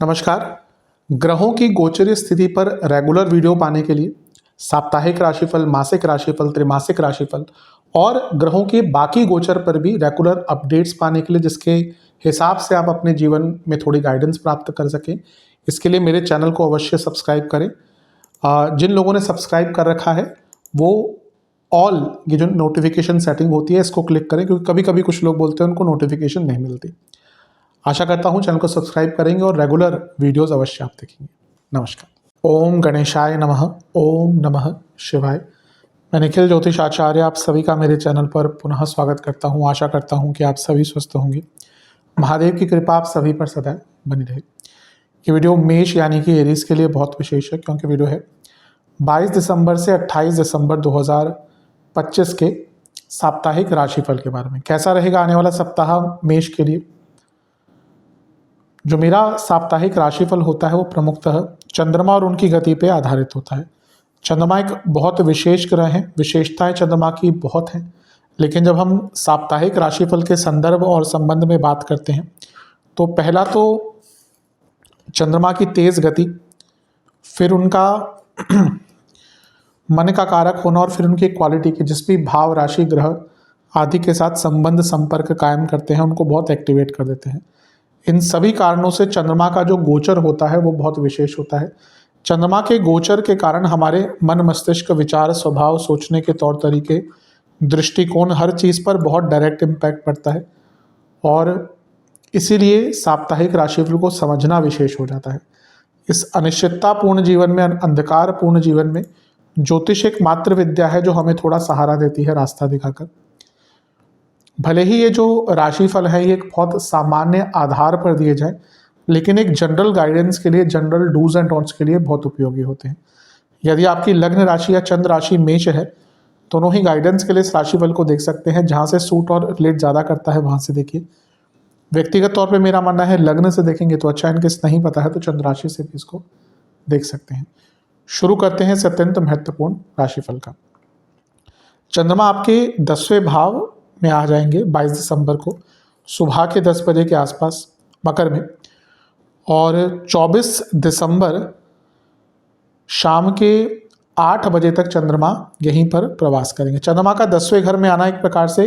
नमस्कार। ग्रहों की गोचरीय स्थिति पर रेगुलर वीडियो पाने के लिए साप्ताहिक राशिफल, मासिक राशिफल, त्रैमासिक राशिफल और ग्रहों के बाकी गोचर पर भी रेगुलर अपडेट्स पाने के लिए, जिसके हिसाब से आप अपने जीवन में थोड़ी गाइडेंस प्राप्त कर सकें, इसके लिए मेरे चैनल को अवश्य सब्सक्राइब करें। जिन लोगों ने सब्सक्राइब कर रखा है वो ऑल ये जो नोटिफिकेशन सेटिंग होती है इसको क्लिक करें, क्योंकि कभी कभी कुछ लोग बोलते हैं उनको नोटिफिकेशन नहीं मिलती। आशा करता हूँ चैनल को सब्सक्राइब करेंगे और रेगुलर वीडियोस अवश्य आप देखेंगे। नमस्कार। ओम गणेशाय नमः। ओम नमः शिवाय। मैं निखिल ज्योतिष आचार्य आप सभी का मेरे चैनल पर पुनः स्वागत करता हूँ। आशा करता हूँ कि आप सभी स्वस्थ होंगे। महादेव की कृपा आप सभी पर सदैव बनी रहे। ये वीडियो मेष यानी कि एरीज के लिए बहुत विशेष है, क्योंकि वीडियो है 22 दिसंबर से 28 दिसंबर 2025 के साप्ताहिक राशिफल के बारे में। कैसा रहेगा आने वाला सप्ताह मेष के लिए। जो मेरा साप्ताहिक राशिफल होता है वो प्रमुखतः चंद्रमा और उनकी गति पे आधारित होता है। चंद्रमा एक बहुत विशेष ग्रह है, विशेषताएं चंद्रमा की बहुत हैं, लेकिन जब हम साप्ताहिक राशिफल के संदर्भ और संबंध में बात करते हैं तो पहला तो चंद्रमा की तेज गति, फिर उनका मन का कारक होना और फिर उनकी क्वालिटी की जिस भी भाव, राशि, ग्रह आदि के साथ संबंध, संपर्क कायम करते हैं उनको बहुत एक्टिवेट कर देते हैं। इन सभी कारणों से चंद्रमा का जो गोचर होता है वो बहुत विशेष होता है। चंद्रमा के गोचर के कारण हमारे मन, मस्तिष्क, विचार, स्वभाव, सोचने के तौर तरीके, दृष्टिकोण, हर चीज़ पर बहुत डायरेक्ट इम्पैक्ट पड़ता है और इसीलिए साप्ताहिक राशिफल को समझना विशेष हो जाता है। इस अनिश्चिततापूर्ण जीवन में, अंधकारपूर्ण जीवन में ज्योतिष एक मात्र विद्या है जो हमें थोड़ा सहारा देती है, रास्ता दिखाकर। भले ही ये जो राशिफल है ये एक बहुत सामान्य आधार पर दिए जाए, लेकिन एक जनरल गाइडेंस के लिए, जनरल डूज एंड डोंट्स के लिए बहुत उपयोगी होते हैं। यदि आपकी लग्न राशि या चंद्र राशि मेष है, दोनों ही गाइडेंस के लिए इस राशिफल को देख सकते हैं। जहाँ से सूट और रिलेट ज़्यादा करता है वहाँ से देखिए। व्यक्तिगत तौर पर मेरा मानना है लग्न से देखेंगे तो अच्छा, इनकेस नहीं पता है तो चंद्र राशि से भी इसको देख सकते हैं। शुरू करते हैं इस अत्यंत महत्वपूर्ण राशिफल का। चंद्रमा आपके 10वें भाव में आ जाएंगे 22 दिसंबर को सुबह के 10 बजे के आसपास मकर में, और 24 दिसंबर शाम के 8 बजे तक चंद्रमा यहीं पर प्रवास करेंगे। चंद्रमा का 10वें घर में आना एक प्रकार से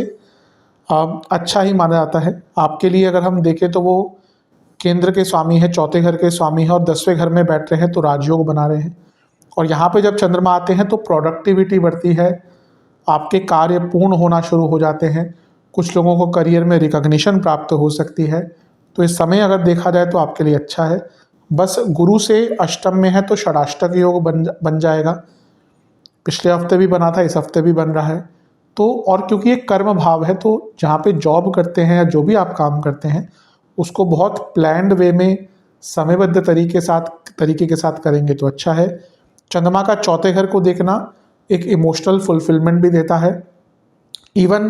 अच्छा ही माना जाता है आपके लिए। अगर हम देखें तो वो केंद्र के स्वामी है, चौथे घर के स्वामी है और 10वें घर में बैठ रहे हैं तो राजयोग बना रहे हैं। और यहाँ पे जब चंद्रमा आते हैं तो प्रोडक्टिविटी बढ़ती है, आपके कार्य पूर्ण होना शुरू हो जाते हैं। कुछ लोगों को करियर में रिकॉग्निशन प्राप्त हो सकती है। तो इस समय अगर देखा जाए तो आपके लिए अच्छा है। बस गुरु से अष्टम में है तो षडाष्टक योग बन जाएगा। पिछले हफ्ते भी बना था, इस हफ्ते भी बन रहा है। तो और क्योंकि ये कर्म भाव है तो जहाँ पे जॉब करते हैं या जो भी आप काम करते हैं उसको बहुत प्लान्ड वे में, समयबद्ध तरीके के साथ करेंगे तो अच्छा है। चंद्रमा का चौथे घर को देखना एक इमोशनल फुलफिलमेंट भी देता है। इवन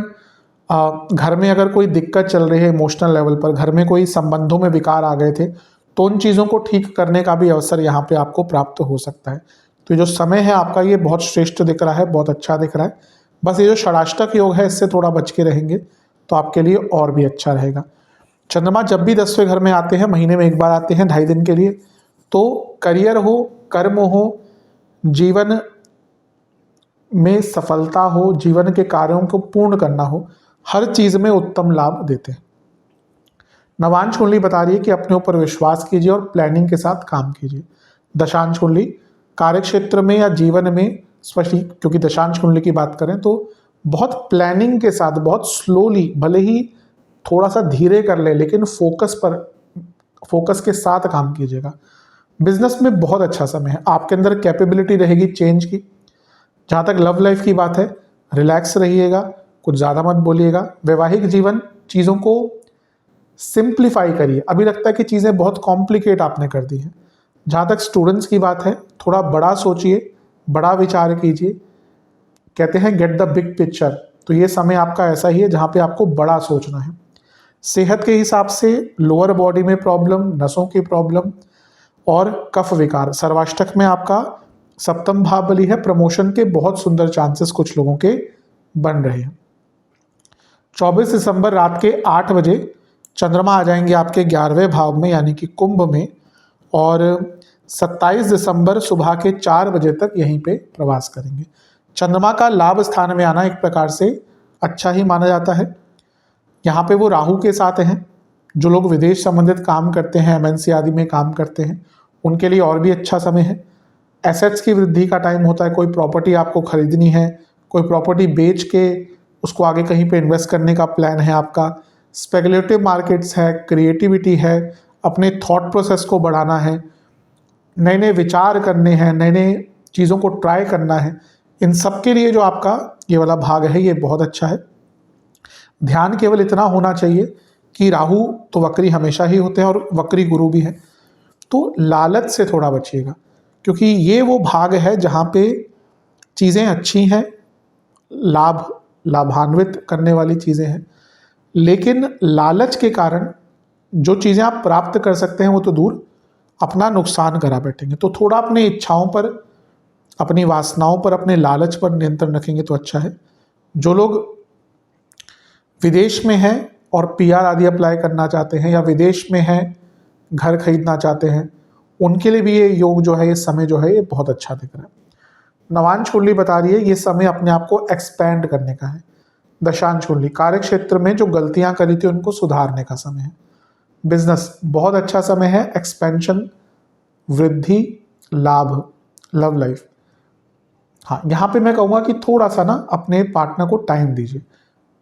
घर में अगर कोई दिक्कत चल रही है इमोशनल लेवल पर, घर में कोई संबंधों में विकार आ गए थे तो उन चीज़ों को ठीक करने का भी अवसर यहाँ पे आपको प्राप्त हो सकता है। तो ये जो समय है आपका ये बहुत श्रेष्ठ दिख रहा है, बहुत अच्छा दिख रहा है। बस ये जो षडाष्टक योग है इससे थोड़ा बच के रहेंगे तो आपके लिए और भी अच्छा रहेगा। चंद्रमा जब भी 10वें घर में आते हैं, महीने में एक बार आते हैं 2.5 दिन के लिए, तो करियर हो, कर्म हो, जीवन में सफलता हो, जीवन के कार्यों को पूर्ण करना हो, हर चीज़ में उत्तम लाभ देते हैं। नवांश कुंडली बता रही है कि अपने ऊपर विश्वास कीजिए और प्लानिंग के साथ काम कीजिए। दशांश कुंडली कार्य क्षेत्र में या जीवन में, स्पेशली क्योंकि दशांश कुंडली की बात करें तो बहुत प्लानिंग के साथ, बहुत स्लोली, भले ही थोड़ा सा धीरे कर ले लेकिन फोकस के साथ काम कीजिएगा। बिजनेस में बहुत अच्छा समय है, आपके अंदर कैपेबिलिटी रहेगी चेंज की। जहाँ तक लव लाइफ की बात है, रिलैक्स रहिएगा, कुछ ज़्यादा मत बोलिएगा। वैवाहिक जीवन, चीज़ों को सिंप्लीफाई करिए। अभी लगता है कि चीज़ें बहुत कॉम्प्लिकेट आपने कर दी हैं। जहाँ तक स्टूडेंट्स की बात है, थोड़ा बड़ा सोचिए, बड़ा विचार कीजिए। कहते हैं गेट द बिग पिक्चर, तो ये समय आपका ऐसा ही है जहाँ पे आपको बड़ा सोचना है। सेहत के हिसाब से लोअर बॉडी में प्रॉब्लम, नसों की प्रॉब्लम और कफ विकार, सर्वाष्टक में आपका सप्तम भाव बली है। प्रमोशन के बहुत सुंदर चांसेस कुछ लोगों के बन रहे हैं। 24 दिसंबर रात के 8 बजे चंद्रमा आ जाएंगे आपके 11वें भाव में यानी कि कुंभ में, और 27 दिसंबर सुबह के 4 बजे तक यहीं पे प्रवास करेंगे। चंद्रमा का लाभ स्थान में आना एक प्रकार से अच्छा ही माना जाता है। यहाँ पे वो राहु के साथ हैं। जो लोग विदेश संबंधित काम करते हैं, एमएनसी आदि में काम करते हैं, उनके लिए और भी अच्छा समय है। एसेट्स की वृद्धि का टाइम होता है। कोई प्रॉपर्टी आपको खरीदनी है, कोई प्रॉपर्टी बेच के उसको आगे कहीं पे इन्वेस्ट करने का प्लान है आपका। स्पेकुलेटिव मार्केट्स है, क्रिएटिविटी है, अपने थॉट प्रोसेस को बढ़ाना है, नए नए विचार करने हैं, नए नए चीज़ों को ट्राई करना है। इन सब के लिए जो आपका ये वाला भाग है ये बहुत अच्छा है। ध्यान केवल इतना होना चाहिए कि राहु तो वक्री हमेशा ही होते हैं और वक्री गुरु भी है, तो लालच से थोड़ा बचिएगा, क्योंकि ये वो भाग है जहाँ पे चीज़ें अच्छी हैं, लाभान्वित करने वाली चीज़ें हैं, लेकिन लालच के कारण जो चीज़ें आप प्राप्त कर सकते हैं वो तो दूर, अपना नुकसान करा बैठेंगे। तो थोड़ा अपने इच्छाओं पर, अपनी वासनाओं पर, अपने लालच पर नियंत्रण रखेंगे तो अच्छा है। जो लोग विदेश में हैं और पीआर आदि अप्लाई करना चाहते हैं, या विदेश में हैं घर खरीदना चाहते हैं, उनके लिए भी ये योग जो है, ये समय जो है ये बहुत अच्छा दिख रहा है। नवांश कुंडली बता रही है ये समय अपने आप को एक्सपैंड करने का है। दशांश कुंडली कार्य क्षेत्र में जो गलतियां करी थी उनको सुधारने का समय है। बिजनेस बहुत अच्छा समय है, एक्सपेंशन, वृद्धि, लाभ, लव लाइफ। हाँ, यहाँ पे मैं कहूँगा कि थोड़ा सा ना अपने पार्टनर को टाइम दीजिए,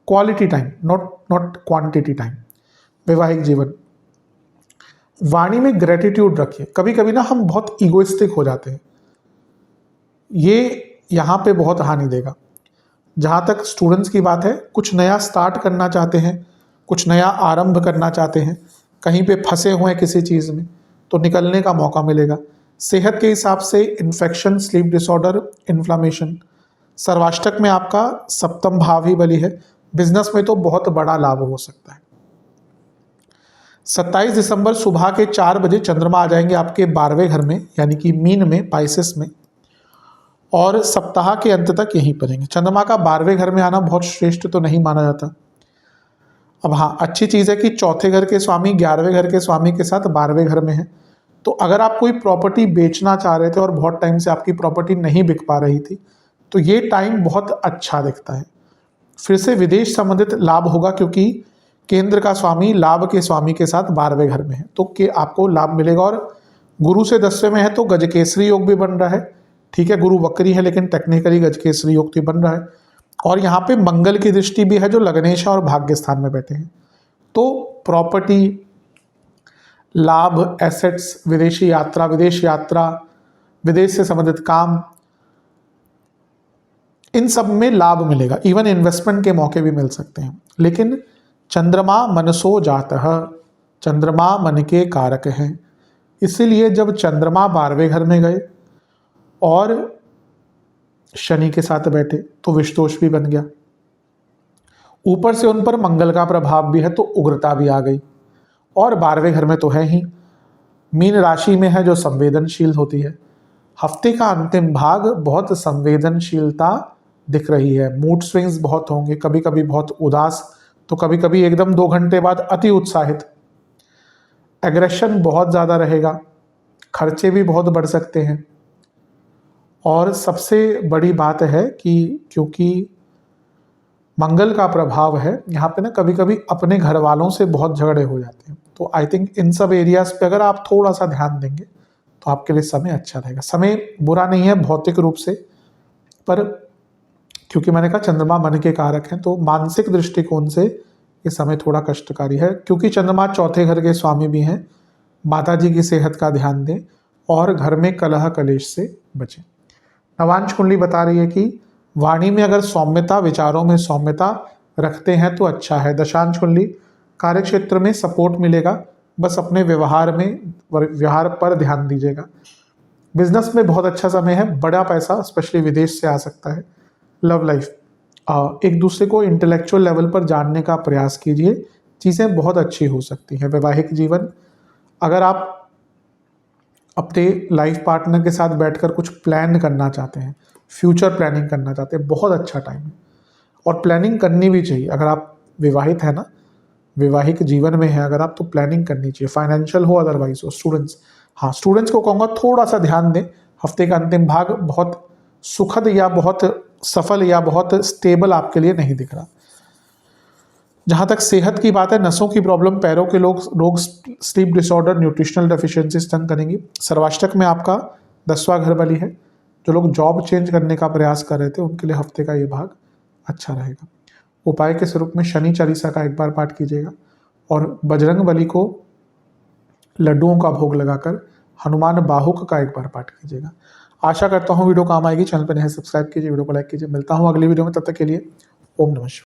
quality time, not quantity time. वैवाहिक जीवन, वाणी में ग्रेटिट्यूड रखिए। कभी कभी ना हम बहुत ईगोइस्टिक हो जाते हैं, ये यहाँ पे बहुत हानि देगा। जहाँ तक स्टूडेंट्स की बात है, कुछ नया स्टार्ट करना चाहते हैं, कुछ नया आरंभ करना चाहते हैं, कहीं पे फंसे हुए हैं किसी चीज़ में, तो निकलने का मौका मिलेगा। सेहत के हिसाब से इन्फेक्शन, स्लीप डिसऑर्डर, इन्फ्लामेशन। सर्वाष्टक में आपका सप्तम भाव ही बली है। बिजनेस में तो बहुत बड़ा लाभ हो सकता है। 27 दिसंबर सुबह के 4 बजे चंद्रमा आ जाएंगे आपके 12वें घर में यानी कि मीन में, पाइसेस में, और सप्ताह के अंत तक यहीं पर रहेंगे। चंद्रमा का 12वें घर में आना बहुत श्रेष्ठ तो नहीं माना जाता। अब हाँ, अच्छी चीज़ है कि चौथे घर के स्वामी 11वें घर के स्वामी के साथ 12वें घर में है। तो अगर आप कोई प्रॉपर्टी बेचना चाह रहे थे और बहुत टाइम से आपकी प्रॉपर्टी नहीं बिक पा रही थी, तो ये टाइम बहुत अच्छा दिखता है। फिर से विदेश संबंधित लाभ होगा, क्योंकि केंद्र का स्वामी लाभ के स्वामी के साथ 12वें घर में है, तो कि आपको लाभ मिलेगा। और गुरु से 10वें में है तो गजकेसरी योग भी बन रहा है। ठीक है, गुरु वक्री है लेकिन टेक्निकली गजकेसरी योग भी बन रहा है। और यहाँ पे मंगल की दृष्टि भी है जो लग्नेश और भाग्य स्थान में बैठे हैं। तो प्रॉपर्टी, लाभ, एसेट्स, विदेशी यात्रा, विदेश यात्रा, विदेश से संबंधित काम, इन सब में लाभ मिलेगा। इवन इन्वेस्टमेंट के मौके भी मिल सकते हैं। लेकिन चंद्रमा मनसो जातः, चंद्रमा मन के कारक हैं, इसीलिए जब चंद्रमा 12वें घर में गए और शनि के साथ बैठे तो विषदोष भी बन गया। ऊपर से उन पर मंगल का प्रभाव भी है तो उग्रता भी आ गई। और 12वें घर में तो है ही, मीन राशि में है जो संवेदनशील होती है। हफ्ते का अंतिम भाग बहुत संवेदनशीलता दिख रही है। मूड स्विंग्स बहुत होंगे, कभी कभी बहुत उदास, तो कभी कभी एकदम 2 घंटे बाद अति उत्साहित। एग्रेशन बहुत ज़्यादा रहेगा, खर्चे भी बहुत बढ़ सकते हैं। और सबसे बड़ी बात है कि क्योंकि मंगल का प्रभाव है यहाँ पे ना, कभी कभी अपने घर वालों से बहुत झगड़े हो जाते हैं। तो आई थिंक इन सब एरियाज पे अगर आप थोड़ा सा ध्यान देंगे तो आपके लिए समय अच्छा रहेगा। समय बुरा नहीं है भौतिक रूप से, पर क्योंकि मैंने कहा चंद्रमा मन के कारक हैं, तो मानसिक दृष्टिकोण से ये समय थोड़ा कष्टकारी है। क्योंकि चंद्रमा चौथे घर के स्वामी भी हैं। माता जी की सेहत का ध्यान दें और घर में कलह कलेश से बचें। नवांश कुंडली बता रही है कि वाणी में अगर सौम्यता, विचारों में सौम्यता रखते हैं तो अच्छा है। दशांश कुंडली कार्य क्षेत्र में सपोर्ट मिलेगा, बस अपने व्यवहार पर ध्यान दीजिएगा। बिजनेस में बहुत अच्छा समय है, बड़ा पैसा स्पेशली विदेश से आ सकता है। लव लाइफ, एक दूसरे को इंटेलेक्चुअल लेवल पर जानने का प्रयास कीजिए, चीज़ें बहुत अच्छी हो सकती हैं। वैवाहिक जीवन, अगर आप अपने लाइफ पार्टनर के साथ बैठकर कुछ प्लान करना चाहते हैं, फ्यूचर प्लानिंग करना चाहते हैं, बहुत अच्छा टाइम है। और प्लानिंग करनी भी चाहिए। अगर आप विवाहित हैं ना, वैवाहिक जीवन में है अगर आप, तो प्लानिंग करनी चाहिए, फाइनेंशियल हो अदरवाइज हो। स्टूडेंट्स, हाँ स्टूडेंट्स को कहूँगा थोड़ा सा ध्यान दें, हफ्ते का अंतिम भाग बहुत सुखद या बहुत सफल या बहुत स्टेबल आपके लिए नहीं दिख रहा। जहाँ तक सेहत की बात है, नसों की प्रॉब्लम, पैरों के रोग, स्लीप डिसऑर्डर, न्यूट्रिशनल डेफिशिएंसीज तंग करेंगी। सर्वाष्टक में आपका 10वां घर बली है, जो लोग जॉब चेंज करने का प्रयास कर रहे थे उनके लिए हफ्ते का ये भाग अच्छा रहेगा। उपाय के स्वरूप में शनि चालीसा का एक बार पाठ कीजिएगा और बजरंग बली को लड्डुओं का भोग लगाकर हनुमान बाहुक का एक बार पाठ कीजिएगा। आशा करता हूँ वीडियो काम आएगी। चैनल पर नए सब्सक्राइब कीजिए, वीडियो को लाइक कीजिए। मिलता हूँ अगली वीडियो में, तब तक के लिए ओम नमः शिवाय।